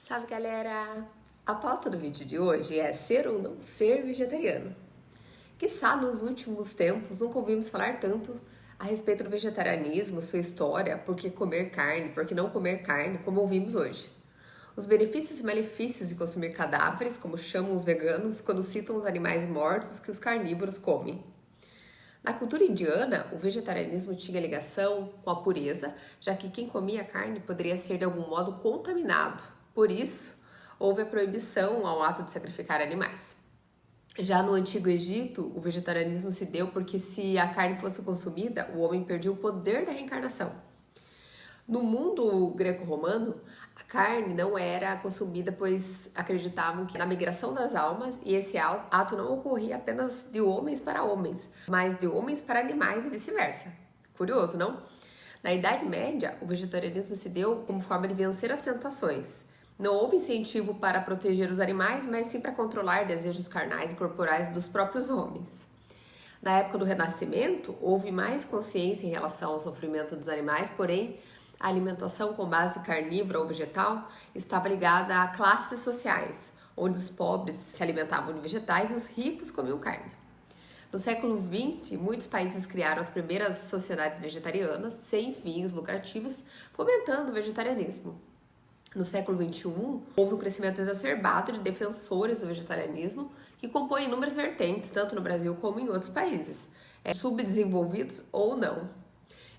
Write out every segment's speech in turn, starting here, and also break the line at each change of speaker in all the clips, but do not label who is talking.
Sabe, galera, a pauta do vídeo de hoje é ser ou não ser vegetariano. Quiçá nos últimos tempos nunca ouvimos falar tanto a respeito do vegetarianismo, sua história, por que comer carne, por que não comer carne, como ouvimos hoje. Os benefícios e malefícios de consumir cadáveres, como chamam os veganos, quando citam os animais mortos que os carnívoros comem. Na cultura indiana, o vegetarianismo tinha ligação com a pureza, já que quem comia carne poderia ser de algum modo contaminado. Por isso, houve a proibição ao ato de sacrificar animais. Já no Antigo Egito, o vegetarianismo se deu porque se a carne fosse consumida, o homem perdia o poder da reencarnação. No mundo greco-romano, a carne não era consumida, pois acreditavam que na migração das almas, e esse ato não ocorria apenas de homens para homens, mas de homens para animais e vice-versa. Curioso, não? Na Idade Média, o vegetarianismo se deu como forma de vencer as tentações. Não houve incentivo para proteger os animais, mas sim para controlar desejos carnais e corporais dos próprios homens. Na época do Renascimento, houve mais consciência em relação ao sofrimento dos animais, porém, a alimentação com base carnívora ou vegetal estava ligada a classes sociais, onde os pobres se alimentavam de vegetais e os ricos comiam carne. No século XX, muitos países criaram as primeiras sociedades vegetarianas, sem fins lucrativos, fomentando o vegetarianismo. No século XXI, houve um crescimento exacerbado de defensores do vegetarianismo, que compõem inúmeras vertentes, tanto no Brasil como em outros países, subdesenvolvidos ou não.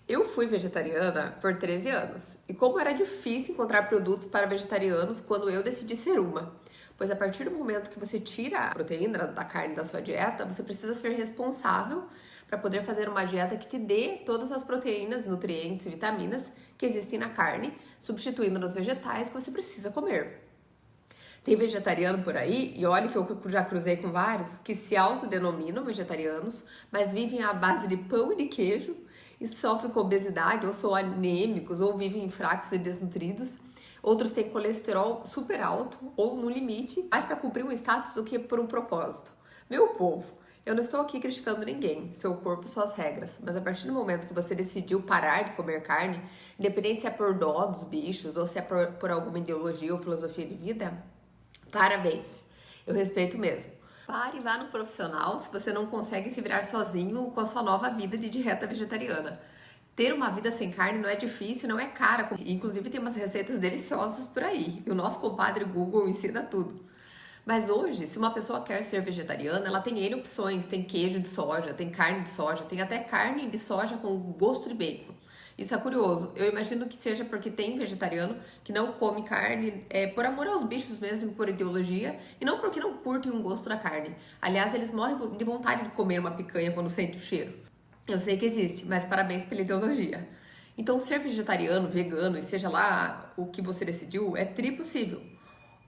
Eu fui vegetariana por 13 anos, e como era difícil encontrar produtos para vegetarianos quando eu decidi ser uma. Pois a partir do momento que você tira a proteína da carne da sua dieta, você precisa ser responsável para poder fazer uma dieta que te dê todas as proteínas, nutrientes e vitaminas que existem na carne, substituindo nos vegetais que você precisa comer. Tem vegetariano por aí, e olha que eu já cruzei com vários, que se autodenominam vegetarianos, mas vivem à base de pão e de queijo, e sofrem com obesidade, ou são anêmicos, ou vivem fracos e desnutridos. Outros têm colesterol super alto, ou no limite, mais para cumprir um status do que por um propósito. Meu povo, eu não estou aqui criticando ninguém, seu corpo, suas regras, mas a partir do momento que você decidiu parar de comer carne, independente se é por dó dos bichos ou se é por alguma ideologia ou filosofia de vida, parabéns, eu respeito mesmo. Pare lá no profissional se você não consegue se virar sozinho com a sua nova vida de dieta vegetariana. Ter uma vida sem carne não é difícil, não é cara, inclusive tem umas receitas deliciosas por aí, e o nosso compadre Google ensina tudo. Mas hoje, se uma pessoa quer ser vegetariana, ela tem N opções, tem queijo de soja, tem carne de soja, tem até carne de soja com gosto de bacon. Isso é curioso, eu imagino que seja porque tem vegetariano que não come carne por amor aos bichos mesmo, por ideologia, e não porque não curtem um gosto da carne. Aliás, eles morrem de vontade de comer uma picanha quando sentem o cheiro. Eu sei que existe, mas parabéns pela ideologia. Então, ser vegetariano, vegano, e seja lá o que você decidiu, é possível.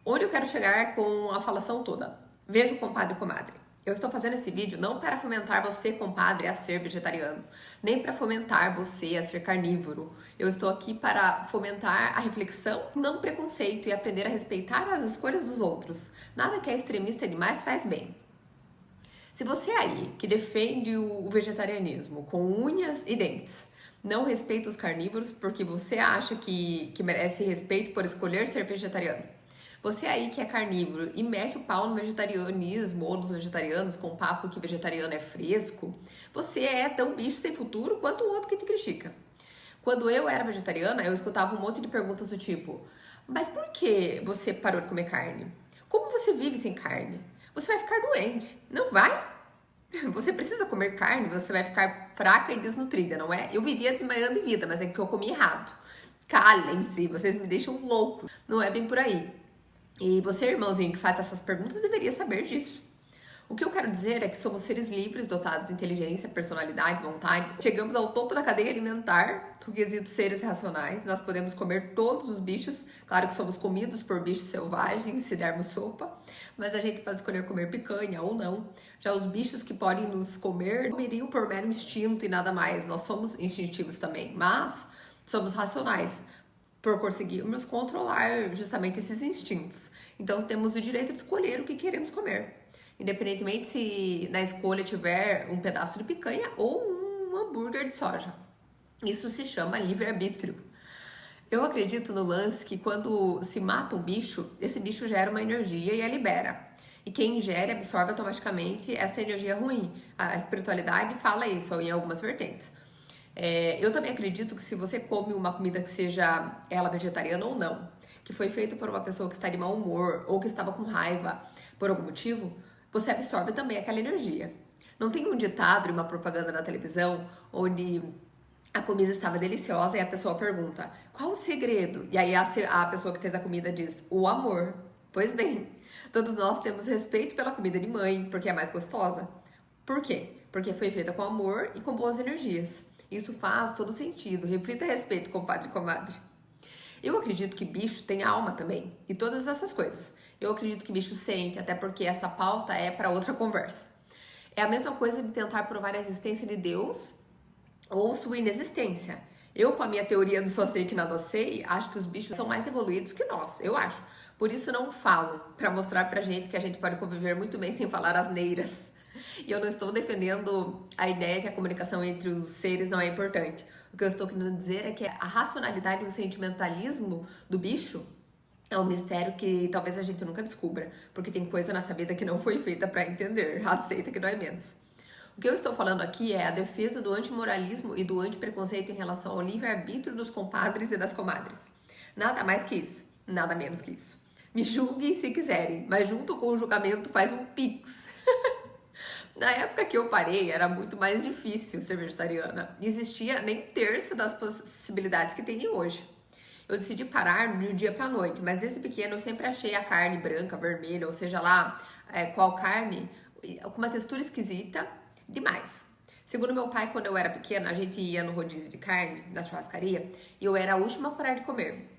Onde eu quero chegar com a falação toda? Veja o compadre e comadre. Eu estou fazendo esse vídeo não para fomentar você, compadre, a ser vegetariano, nem para fomentar você a ser carnívoro. Eu estou aqui para fomentar a reflexão, não preconceito, e aprender a respeitar as escolhas dos outros. Nada que é extremista demais faz bem. Se você aí, que defende o vegetarianismo com unhas e dentes, não respeita os carnívoros porque você acha que merece respeito por escolher ser vegetariano, você aí que é carnívoro e mete o pau no vegetarianismo ou nos vegetarianos com o papo que vegetariano é fresco, você é tão bicho sem futuro quanto o outro que te critica. Quando eu era vegetariana, eu escutava um monte de perguntas do tipo: mas por que você parou de comer carne? Como você vive sem carne? Você vai ficar doente, não vai? Você precisa comer carne, você vai ficar fraca e desnutrida, não é? Eu vivia desmaiando em vida, mas é que eu comi errado. Calem-se, vocês me deixam louco. Não é bem por aí. E você, irmãozinho, que faz essas perguntas, deveria saber disso. O que eu quero dizer é que somos seres livres, dotados de inteligência, personalidade, vontade. Chegamos ao topo da cadeia alimentar, do quesito seres racionais. Nós podemos comer todos os bichos. Claro que somos comidos por bichos selvagens, se dermos sopa. Mas a gente pode escolher comer picanha ou não. Já os bichos que podem nos comer comeriam por mero instinto e nada mais. Nós somos instintivos também, mas somos racionais, por conseguirmos controlar justamente esses instintos. Então temos o direito de escolher o que queremos comer, independentemente se na escolha tiver um pedaço de picanha ou um hambúrguer de soja. Isso se chama livre-arbítrio. Eu acredito no lance que quando se mata um bicho, esse bicho gera uma energia e a libera. E quem ingere absorve automaticamente essa energia ruim. A espiritualidade fala isso em algumas vertentes. Eu também acredito que se você come uma comida que seja ela vegetariana ou não, que foi feita por uma pessoa que está de mau humor ou que estava com raiva por algum motivo, você absorve também aquela energia. Não tem um ditado e uma propaganda na televisão onde a comida estava deliciosa e a pessoa pergunta: qual o segredo? E aí a pessoa que fez a comida diz: o amor. Pois bem, todos nós temos respeito pela comida de mãe, porque é mais gostosa. Por quê? Porque foi feita com amor e com boas energias. Isso faz todo sentido. Reflita a respeito, compadre e comadre. Eu acredito que bicho tem alma também, e todas essas coisas. Eu acredito que bicho sente, até porque essa pauta é para outra conversa. É a mesma coisa de tentar provar a existência de Deus ou sua inexistência. Eu, com a minha teoria do só sei que nada sei, acho que os bichos são mais evoluídos que nós, eu acho. Por isso não falo, para mostrar pra gente que a gente pode conviver muito bem sem falar asneiras. E eu não estou defendendo a ideia que a comunicação entre os seres não é importante. O que eu estou querendo dizer é que a racionalidade e o sentimentalismo do bicho é um mistério que talvez a gente nunca descubra, porque tem coisa nessa vida que não foi feita para entender, aceita que dói menos. O que eu estou falando aqui é a defesa do antimoralismo e do antipreconceito em relação ao livre-arbítrio dos compadres e das comadres. Nada mais que isso, nada menos que isso. Me julguem se quiserem, mas junto com o julgamento faz um pix. Na época que eu parei, era muito mais difícil ser vegetariana. Não existia nem um terço das possibilidades que tem hoje. Eu decidi parar de um dia pra noite, mas desde pequeno eu sempre achei a carne branca, vermelha, ou seja lá qual carne, com uma textura esquisita demais. Segundo meu pai, quando eu era pequena, a gente ia no rodízio de carne, na churrascaria, e eu era a última a parar de comer.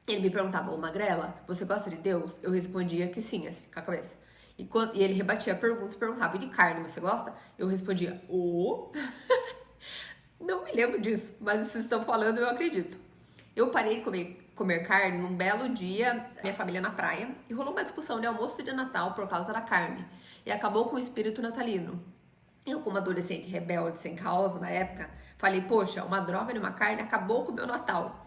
Ele me perguntava: ô Magrela, você gosta de Deus? Eu respondia que sim, assim, com a cabeça. E ele rebatia a pergunta e perguntava: e de carne, você gosta? Eu respondia: ô. Não me lembro disso, mas vocês estão falando, eu acredito. Eu parei de comer carne num belo dia, minha família na praia, e rolou uma discussão de almoço de Natal por causa da carne. E acabou com o espírito natalino. Eu, como adolescente rebelde, sem causa na época, falei: poxa, uma droga de uma carne acabou com o meu Natal.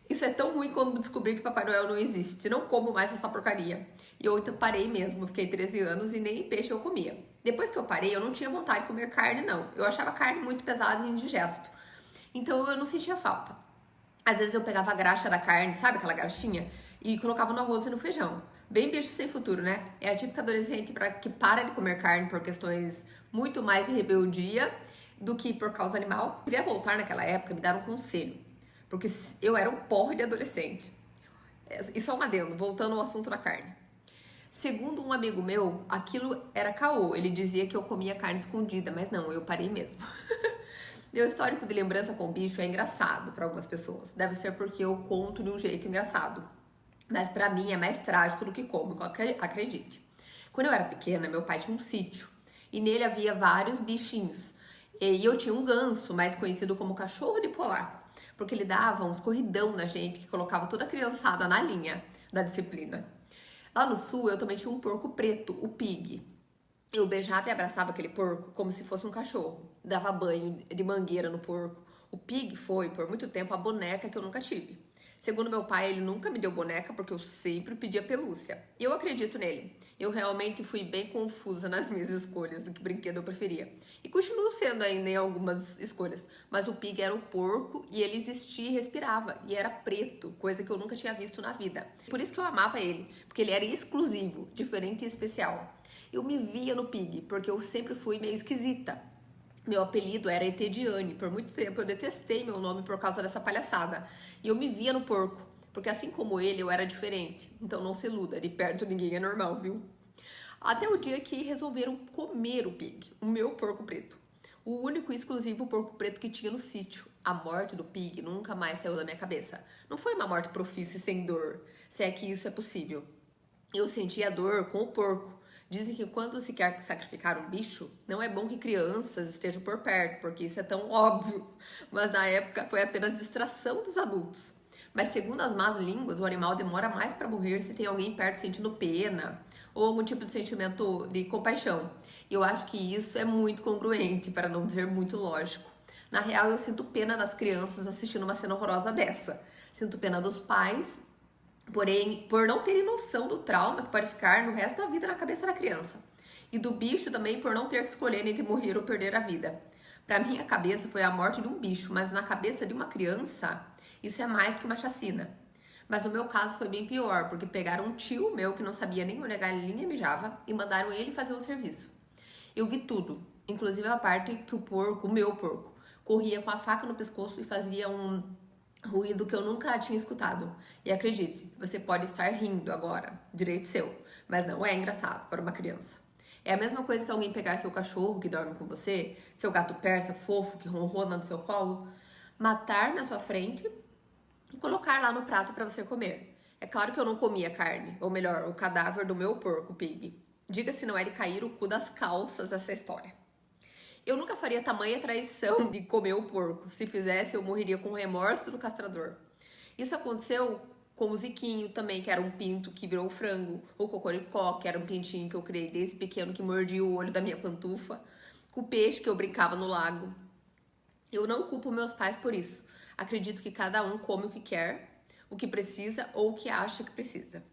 Isso é tão ruim quando descobrir que Papai Noel não existe. Não como mais essa porcaria. E eu então parei mesmo, fiquei 13 anos e nem peixe eu comia. Depois que eu parei, eu não tinha vontade de comer carne, não. Eu achava carne muito pesada e indigesto. Então eu não sentia falta. Às vezes eu pegava a graxa da carne, sabe aquela graxinha? E colocava no arroz e no feijão. Bem bicho sem futuro, né? É a típica adolescente que para de comer carne por questões muito mais de rebeldia do que por causa animal. Queria voltar naquela época e me dar um conselho, porque eu era um porre de adolescente. E só um adendo, voltando ao assunto da carne. Segundo um amigo meu, aquilo era caô. Ele dizia que eu comia carne escondida, mas não, eu parei mesmo. Meu histórico de lembrança com bicho é engraçado para algumas pessoas. Deve ser porque eu conto de um jeito engraçado. Mas para mim é mais trágico do que cômico, acredite. Quando eu era pequena, meu pai tinha um sítio e nele havia vários bichinhos. E eu tinha um ganso, mais conhecido como cachorro de polaco, porque ele dava uns corridão na gente que colocava toda a criançada na linha da disciplina. Lá no sul, eu também tinha um porco preto, o Pig. Eu beijava e abraçava aquele porco como se fosse um cachorro. Dava banho de mangueira no porco. O Pig foi, por muito tempo, a boneca que eu nunca tive. Segundo meu pai, ele nunca me deu boneca porque eu sempre pedia pelúcia. E eu acredito nele. Eu realmente fui bem confusa nas minhas escolhas do que brinquedo eu preferia. E continuo sendo ainda em algumas escolhas. Mas o Pig era o porco e ele existia e respirava. E era preto, coisa que eu nunca tinha visto na vida. Por isso que eu amava ele, porque ele era exclusivo, diferente e especial. Eu me via no Pig, porque eu sempre fui meio esquisita. Meu apelido era Etediane. Por muito tempo eu detestei meu nome por causa dessa palhaçada. E eu me via no porco, porque assim como ele, eu era diferente. Então não se iluda, de perto ninguém é normal, viu? Até o dia que resolveram comer o Pig, o meu porco preto. O único e exclusivo porco preto que tinha no sítio. A morte do Pig nunca mais saiu da minha cabeça. Não foi uma morte profícia e sem dor, se é que isso é possível. Eu sentia dor com o porco. Dizem que quando se quer sacrificar um bicho, não é bom que crianças estejam por perto, porque isso é tão óbvio. Mas na época foi apenas distração dos adultos. Mas segundo as más línguas, o animal demora mais para morrer se tem alguém perto sentindo pena ou algum tipo de sentimento de compaixão. E eu acho que isso é muito congruente, para não dizer muito lógico. Na real, eu sinto pena das crianças assistindo uma cena horrorosa dessa. Sinto pena dos pais, porém, por não terem noção do trauma que pode ficar no resto da vida na cabeça da criança. E do bicho também por não ter que escolher entre morrer ou perder a vida. Pra minha cabeça foi a morte de um bicho, mas na cabeça de uma criança, isso é mais que uma chacina. Mas no meu caso foi bem pior, porque pegaram um tio meu que não sabia nem onde a galinha mijava e mandaram ele fazer o serviço. Eu vi tudo, inclusive a parte que o meu porco, corria com a faca no pescoço e fazia um ruído que eu nunca tinha escutado. E acredite, você pode estar rindo agora, direito seu, mas não é engraçado para uma criança. É a mesma coisa que alguém pegar seu cachorro que dorme com você, seu gato persa fofo que ronrona no seu colo, matar na sua frente e colocar lá no prato para você comer. É claro que eu não comia carne, ou melhor, o cadáver do meu porco pig. Diga se não é de cair o cu das calças essa história. Eu nunca faria tamanha traição de comer o porco. Se fizesse, eu morreria com remorso do castrador. Isso aconteceu com o Ziquinho também, que era um pinto que virou frango. O Cocoricó, que era um pintinho que eu criei desde pequeno, que mordia o olho da minha pantufa. Com o peixe que eu brincava no lago. Eu não culpo meus pais por isso. Acredito que cada um come o que quer, o que precisa ou o que acha que precisa.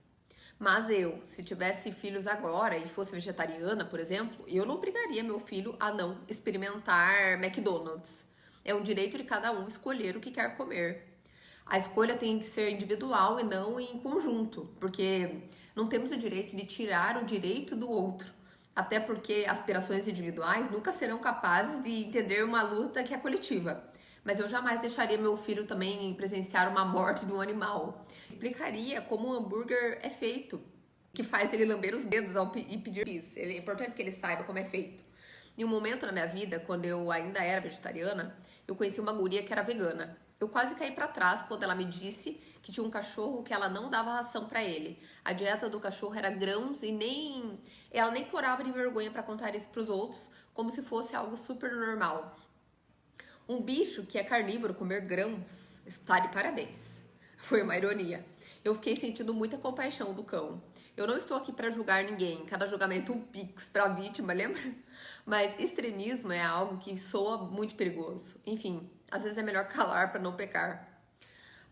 Mas eu, se tivesse filhos agora e fosse vegetariana, por exemplo, eu não obrigaria meu filho a não experimentar McDonald's. É um direito de cada um escolher o que quer comer. A escolha tem que ser individual e não em conjunto, porque não temos o direito de tirar o direito do outro. Até porque aspirações individuais nunca serão capazes de entender uma luta que é coletiva. Mas eu jamais deixaria meu filho também presenciar uma morte de um animal. Explicaria como o hambúrguer é feito, que faz ele lamber os dedos e pedir bis. É importante que ele saiba como é feito. Em um momento na minha vida, quando eu ainda era vegetariana, eu conheci uma guria que era vegana. Eu quase caí pra trás quando ela me disse que tinha um cachorro que ela não dava ração pra ele. A dieta do cachorro era grãos e ela nem corava de vergonha pra contar isso pros outros, como se fosse algo super normal. Um bicho que é carnívoro comer grãos está de parabéns. Foi uma ironia. Eu fiquei sentindo muita compaixão do cão. Eu não estou aqui para julgar ninguém. Cada julgamento um pix para a vítima, lembra? Mas extremismo é algo que soa muito perigoso. Enfim, às vezes é melhor calar para não pecar.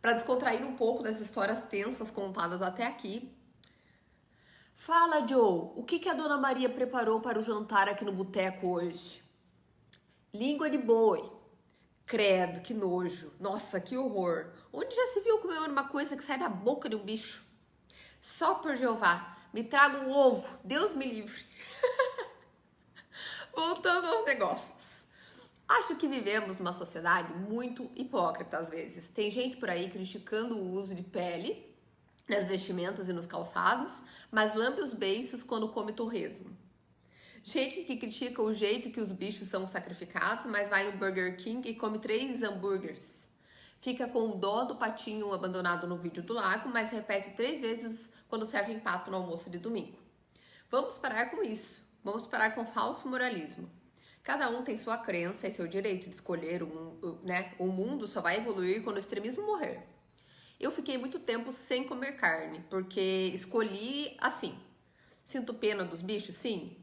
Para descontrair um pouco dessas histórias tensas contadas até aqui. Fala, Joe, o que a Dona Maria preparou para o jantar aqui no boteco hoje? Língua de boi. Credo, que nojo. Nossa, que horror. Onde já se viu comer uma coisa que sai da boca de um bicho? Só por Jeová, me traga um ovo. Deus me livre. Voltando aos negócios. Acho que vivemos numa sociedade muito hipócrita às vezes. Tem gente por aí criticando o uso de pele nas vestimentas e nos calçados, mas lambe os beiços quando come torresmo. Gente que critica o jeito que os bichos são sacrificados, mas vai no Burger King e come 3 hambúrgueres. Fica com dó do patinho abandonado no vídeo do lago, mas repete 3 vezes quando serve pato no almoço de domingo. Vamos parar com isso. Vamos parar com falso moralismo. Cada um tem sua crença e seu direito de escolher, né? O mundo só vai evoluir quando o extremismo morrer. Eu fiquei muito tempo sem comer carne, porque escolhi assim. Sinto pena dos bichos? Sim.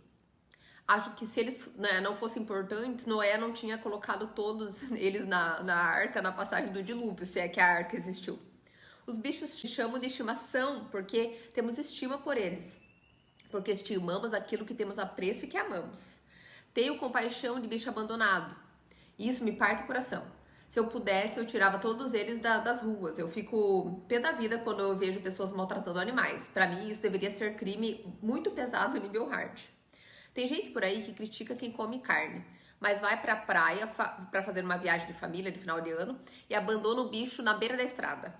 Acho que se eles, né, não fossem importantes, Noé não tinha colocado todos eles na arca na passagem do dilúvio, se é que a arca existiu. Os bichos se chamam de estimação porque temos estima por eles. Porque estimamos aquilo que temos apreço e que amamos. Tenho compaixão de bicho abandonado. Isso me parte o coração. Se eu pudesse, eu tirava todos eles das ruas. Eu fico pé da vida quando eu vejo pessoas maltratando animais. Para mim, isso deveria ser crime muito pesado nível hard. Tem gente por aí que critica quem come carne, mas vai pra praia para fazer uma viagem de família de final de ano e abandona o bicho na beira da estrada.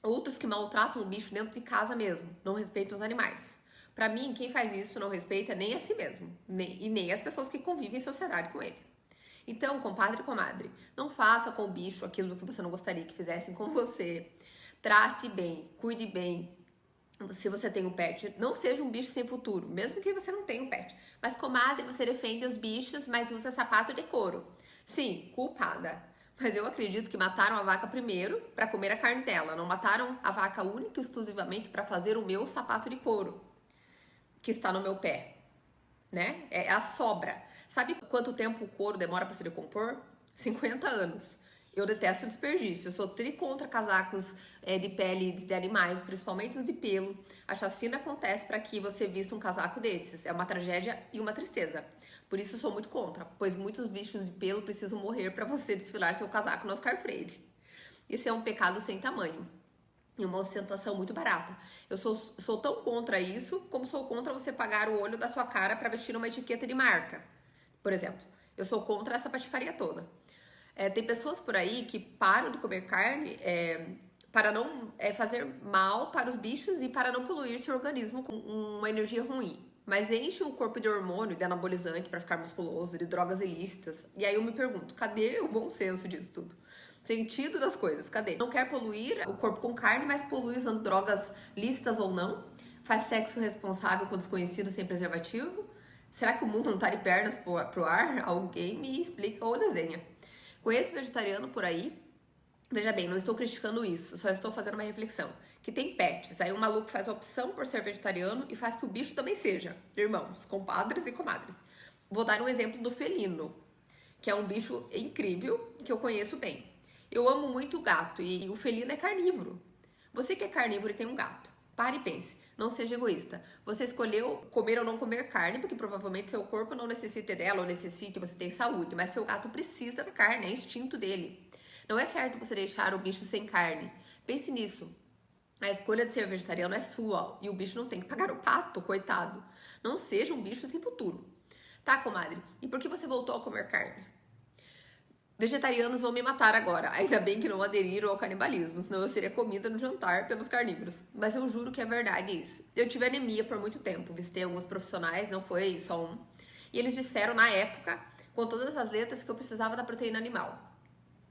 Outros que maltratam o bicho dentro de casa mesmo, não respeitam os animais. Pra mim, quem faz isso não respeita nem a si mesmo, e nem as pessoas que convivem em sociedade com ele. Então, compadre e comadre, não faça com o bicho aquilo que você não gostaria que fizessem com você. Trate bem, cuide bem. Se você tem um pet, não seja um bicho sem futuro, mesmo que você não tenha um pet. Mas, comadre, você defende os bichos, mas usa sapato de couro. Sim, culpada. Mas eu acredito que mataram a vaca primeiro para comer a carne dela. Não mataram a vaca única e exclusivamente para fazer o meu sapato de couro, que está no meu pé, né? É a sobra. Sabe quanto tempo o couro demora para se decompor? 50 anos. Eu detesto desperdício. Eu sou contra casacos de pele de animais, principalmente os de pelo. A chacina acontece para que você vista um casaco desses. É uma tragédia e uma tristeza. Por isso eu sou muito contra, pois muitos bichos de pelo precisam morrer para você desfilar seu casaco no Oscar Freire. Esse é um pecado sem tamanho e uma ostentação muito barata. Eu sou tão contra isso como sou contra você pagar o olho da sua cara para vestir uma etiqueta de marca. Por exemplo, eu sou contra essa patifaria toda. Tem pessoas por aí que param de comer carne para não fazer mal para os bichos e para não poluir seu organismo com uma energia ruim. Mas enche o corpo de hormônio, de anabolizante para ficar musculoso, de drogas ilícitas. E aí eu me pergunto, cadê o bom senso disso tudo? Sentido das coisas, cadê? Não quer poluir o corpo com carne, mas polui usando drogas lícitas ou não? Faz sexo responsável com desconhecido sem preservativo? Será que o mundo não tá de pernas pro ar? Alguém me explica ou desenha. Conheço vegetariano por aí. Veja bem, não estou criticando isso, só estou fazendo uma reflexão. Que tem pets, aí o maluco faz a opção por ser vegetariano e faz que o bicho também seja. Irmãos, compadres e comadres. Vou dar um exemplo do felino, que é um bicho incrível que eu conheço bem. Eu amo muito gato e o felino é carnívoro. Você que é carnívoro e tem um gato, pare e pense, não seja egoísta. Você escolheu comer ou não comer carne porque provavelmente seu corpo não necessita dela ou necessite, você tem saúde, mas seu gato precisa da carne, é instinto dele. Não é certo você deixar o bicho sem carne. Pense nisso. A escolha de ser vegetariano é sua e o bicho não tem que pagar o pato, coitado. Não seja um bicho sem futuro. Tá, comadre? E por que você voltou a comer carne? Vegetarianos vão me matar agora. Ainda bem que não aderiram ao canibalismo, senão eu seria comida no jantar pelos carnívoros. Mas eu juro que é verdade isso. Eu tive anemia por muito tempo, visitei alguns profissionais, não foi só um. E eles disseram na época, com todas as letras, que eu precisava da proteína animal.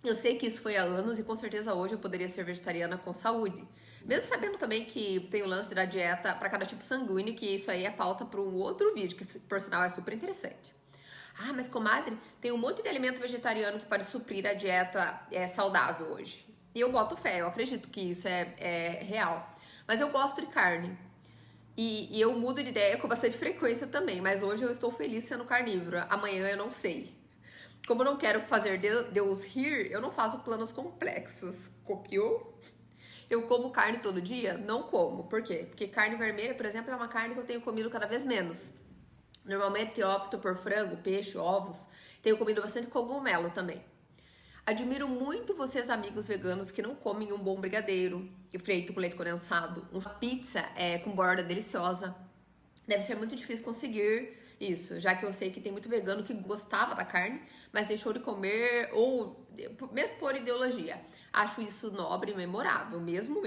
Eu sei que isso foi há anos e com certeza hoje eu poderia ser vegetariana com saúde. Mesmo sabendo também que tem o lance da dieta para cada tipo sanguíneo, que isso aí é pauta para um outro vídeo, que por sinal é super interessante. Ah, mas comadre, tem um monte de alimento vegetariano que pode suprir a dieta saudável hoje. E eu boto fé, eu acredito que isso é real. Mas eu gosto de carne. E eu mudo de ideia com bastante frequência também. Mas hoje eu estou feliz sendo carnívora. Amanhã eu não sei. Como eu não quero fazer Deus rir, eu não faço planos complexos. Copiou? Eu como carne todo dia? Não como. Por quê? Porque carne vermelha, por exemplo, é uma carne que eu tenho comido cada vez menos. Normalmente eu opto por frango, peixe, ovos. Tenho comido bastante cogumelo também. Admiro muito vocês, amigos veganos, que não comem um bom brigadeiro feito com leite condensado, uma pizza com borda deliciosa. Deve ser muito difícil conseguir isso, já que eu sei que tem muito vegano que gostava da carne, mas deixou de comer, ou mesmo por ideologia. Acho isso nobre e memorável, mesmo.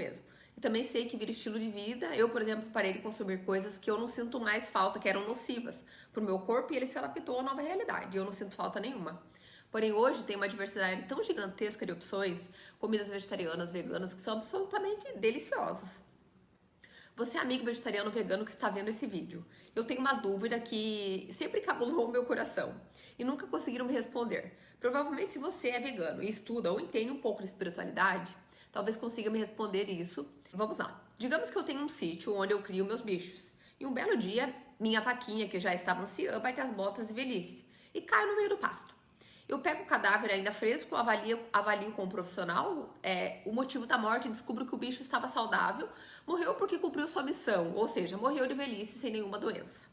E também sei que vira estilo de vida. Eu, por exemplo, parei de consumir coisas que eu não sinto mais falta, que eram nocivas pro meu corpo, e ele se adaptou à nova realidade, e eu não sinto falta nenhuma. Porém, hoje tem uma diversidade tão gigantesca de opções, comidas vegetarianas, veganas, que são absolutamente deliciosas. Você é amigo vegetariano vegano que está vendo esse vídeo. Eu tenho uma dúvida que sempre cabulou o meu coração e nunca conseguiram me responder. Provavelmente se você é vegano e estuda ou entende um pouco de espiritualidade, talvez consiga me responder isso. Vamos lá. Digamos que eu tenho um sítio onde eu crio meus bichos. E um belo dia, minha vaquinha, que já estava anciã, bate as botas de velhice e cai no meio do pasto. Eu pego o cadáver ainda fresco, avalio com um profissional o motivo da morte e descubro que o bicho estava saudável, morreu porque cumpriu sua missão, ou seja, morreu de velhice sem nenhuma doença.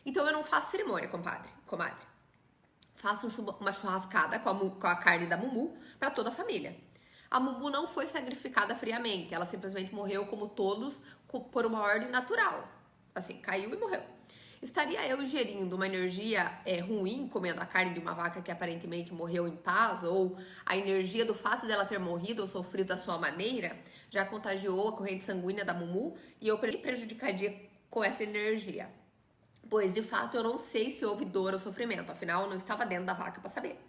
Então eu não faço cerimônia, comadre. Faço uma churrascada com a carne da Mumu para toda a família. A Mumu não foi sacrificada friamente, ela simplesmente morreu como todos por uma ordem natural. Assim, caiu e morreu. Estaria eu ingerindo uma energia ruim comendo a carne de uma vaca que aparentemente morreu em paz? Ou a energia do fato dela ter morrido ou sofrido da sua maneira já contagiou a corrente sanguínea da Mumu e eu prejudicaria com essa energia? Pois, de fato, eu não sei se houve dor ou sofrimento, afinal, eu não estava dentro da vaca para saber.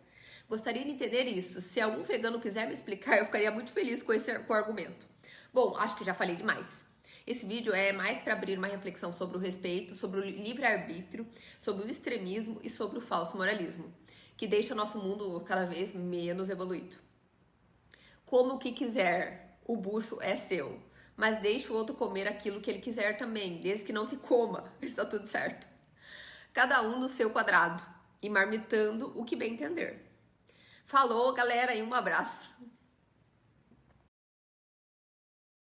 Gostaria de entender isso. Se algum vegano quiser me explicar, eu ficaria muito feliz com o argumento. Bom, acho que já falei demais. Esse vídeo é mais para abrir uma reflexão sobre o respeito, sobre o livre-arbítrio, sobre o extremismo e sobre o falso moralismo, que deixa nosso mundo cada vez menos evoluído. Come o que quiser, o bucho é seu, mas deixe o outro comer aquilo que ele quiser também, desde que não te coma, está tudo certo. Cada um no seu quadrado e marmitando o que bem entender. Falou, galera, e um abraço.